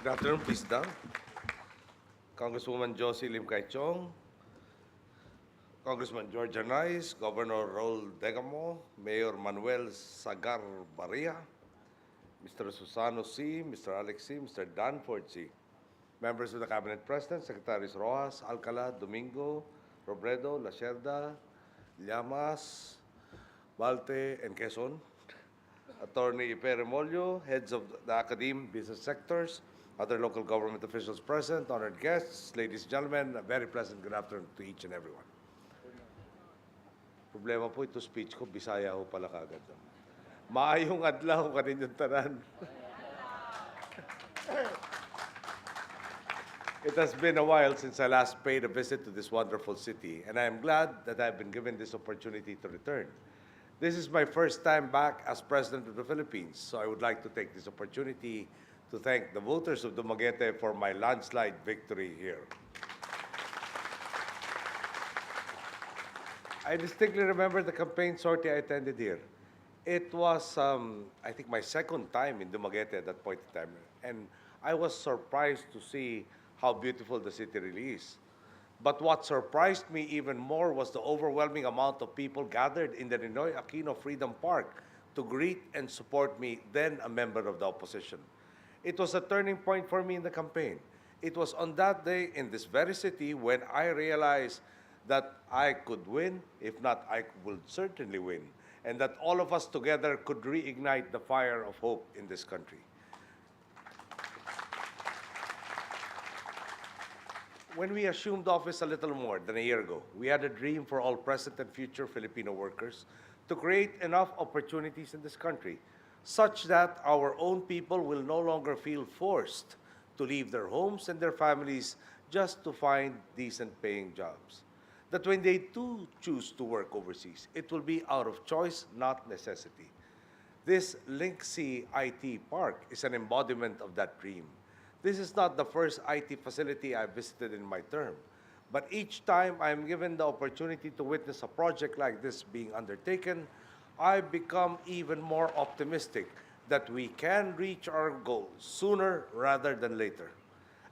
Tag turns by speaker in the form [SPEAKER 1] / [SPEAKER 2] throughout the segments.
[SPEAKER 1] Good afternoon, please down. Congresswoman Josie Lim Chong, Congressman George Anais, Governor Raul Degamo, Mayor Manuel Sagar Barria, Mr. Susano C., Mr. Alex C., Mr. Danford C., members of the Cabinet President, Secretaries Rojas, Alcala, Domingo, Robredo, Lacerda, Llamas, Balte, and Quezon, Attorney Ipe Remolyo, heads of the academe, business sectors, other local government officials present, honored guests, ladies and gentlemen, a very pleasant good afternoon to each and everyone. Problema po ito speech ko, Bisaya ho pala kagad. Maayong adlaw kaninyong tanan. It has been a while since I last paid a visit to this wonderful city, and I am glad that I've been given this opportunity to return. This is my first time back as President of the Philippines, so I would like to take this opportunity to thank the voters of Dumaguete for my landslide victory here. I distinctly remember the campaign sortie I attended here. It was, I think, my second time in Dumaguete at that point in time, and I was surprised to see how beautiful the city really is. But what surprised me even more was the overwhelming amount of people gathered in the Ninoy Aquino Freedom Park to greet and support me, then a member of the opposition. It was a turning point for me in the campaign. It was on that day in this very city when I realized that I could win, if not, I would certainly win, and that all of us together could reignite the fire of hope in this country. When we assumed office a little more than a year ago, we had a dream for all present and future Filipino workers to create enough opportunities in this country such that our own people will no longer feel forced to leave their homes and their families just to find decent paying jobs. That when they do choose to work overseas, it will be out of choice, not necessity. This Linksea IT Park is an embodiment of that dream. This is not the first IT facility I visited in my term, but each time I am given the opportunity to witness a project like this being undertaken, I become even more optimistic that we can reach our goals sooner rather than later.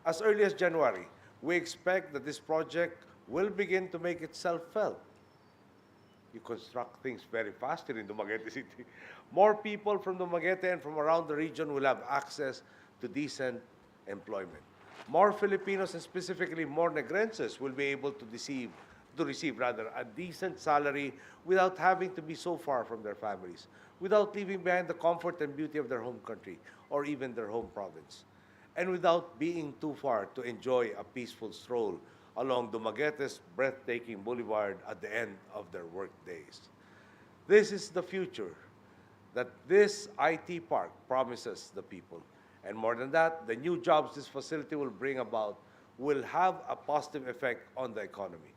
[SPEAKER 1] As early as January, we expect that this project will begin to make itself felt. You construct things very fast here in Dumaguete City. More people from Dumaguete and from around the region will have access to decent employment. More Filipinos, and specifically more Negrenses, will be able to receive a decent salary without having to be so far from their families, without leaving behind the comfort and beauty of their home country or even their home province, and without being too far to enjoy a peaceful stroll along Dumaguete's breathtaking boulevard at the end of their work days. This is the future that this IT park promises the people. And more than that, the new jobs this facility will bring about will have a positive effect on the economy.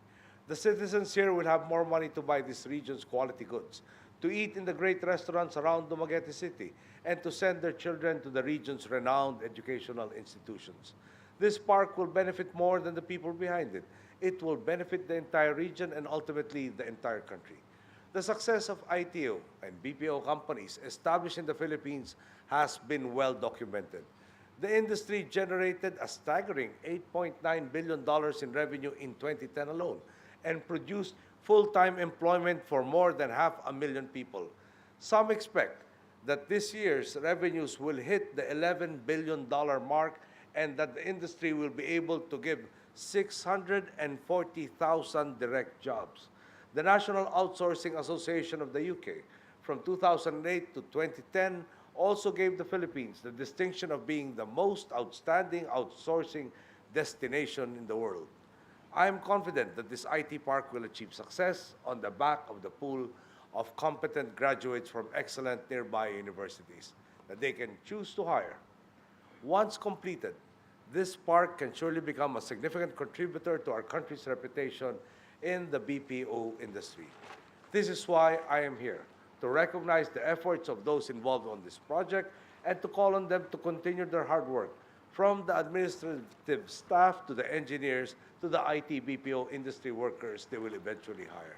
[SPEAKER 1] The citizens here will have more money to buy this region's quality goods, to eat in the great restaurants around Dumaguete City, and to send their children to the region's renowned educational institutions. This park will benefit more than the people behind it. It will benefit the entire region and ultimately the entire country. The success of ITO and BPO companies established in the Philippines has been well documented. The industry generated a staggering $8.9 billion in revenue in 2010 alone and produced full-time employment for more than 500,000 people. Some expect that this year's revenues will hit the $11 billion mark and that the industry will be able to give 640,000 direct jobs. The National Outsourcing Association of the UK, from 2008 to 2010, also gave the Philippines the distinction of being the most outstanding outsourcing destination in the world. I am confident that this IT park will achieve success on the back of the pool of competent graduates from excellent nearby universities that they can choose to hire. Once completed, this park can surely become a significant contributor to our country's reputation in the BPO industry. This is why I am here, to recognize the efforts of those involved on this project and to call on them to continue their hard work, from the administrative staff to the engineers to the IT BPO industry workers they will eventually hire.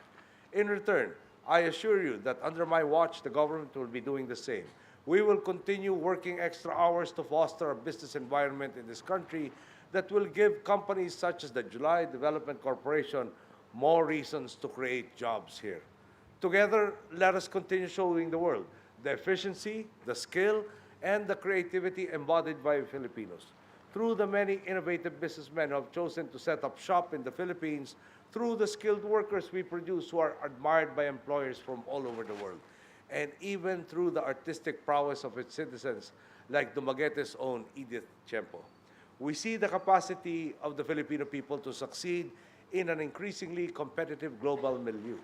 [SPEAKER 1] In return, I assure you that under my watch, the government will be doing the same. We will continue working extra hours to foster a business environment in this country that will give companies such as the July Development Corporation more reasons to create jobs here. Together, let us continue showing the world the efficiency, the skill, and the creativity embodied by Filipinos. Through the many innovative businessmen who have chosen to set up shop in the Philippines, through the skilled workers we produce who are admired by employers from all over the world, and even through the artistic prowess of its citizens, like Dumaguete's own Edith Tiempo. We see the capacity of the Filipino people to succeed in an increasingly competitive global milieu.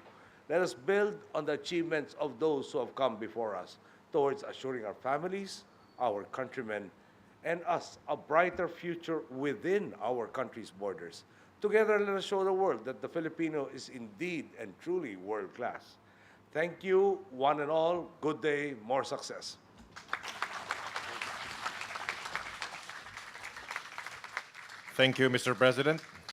[SPEAKER 1] Let us build on the achievements of those who have come before us towards assuring our families, our countrymen, and us a brighter future within our country's borders. Together, let us show the world that the Filipino is indeed and truly world-class. Thank you, one and all. Good day, more success.
[SPEAKER 2] Thank you, Mr. President.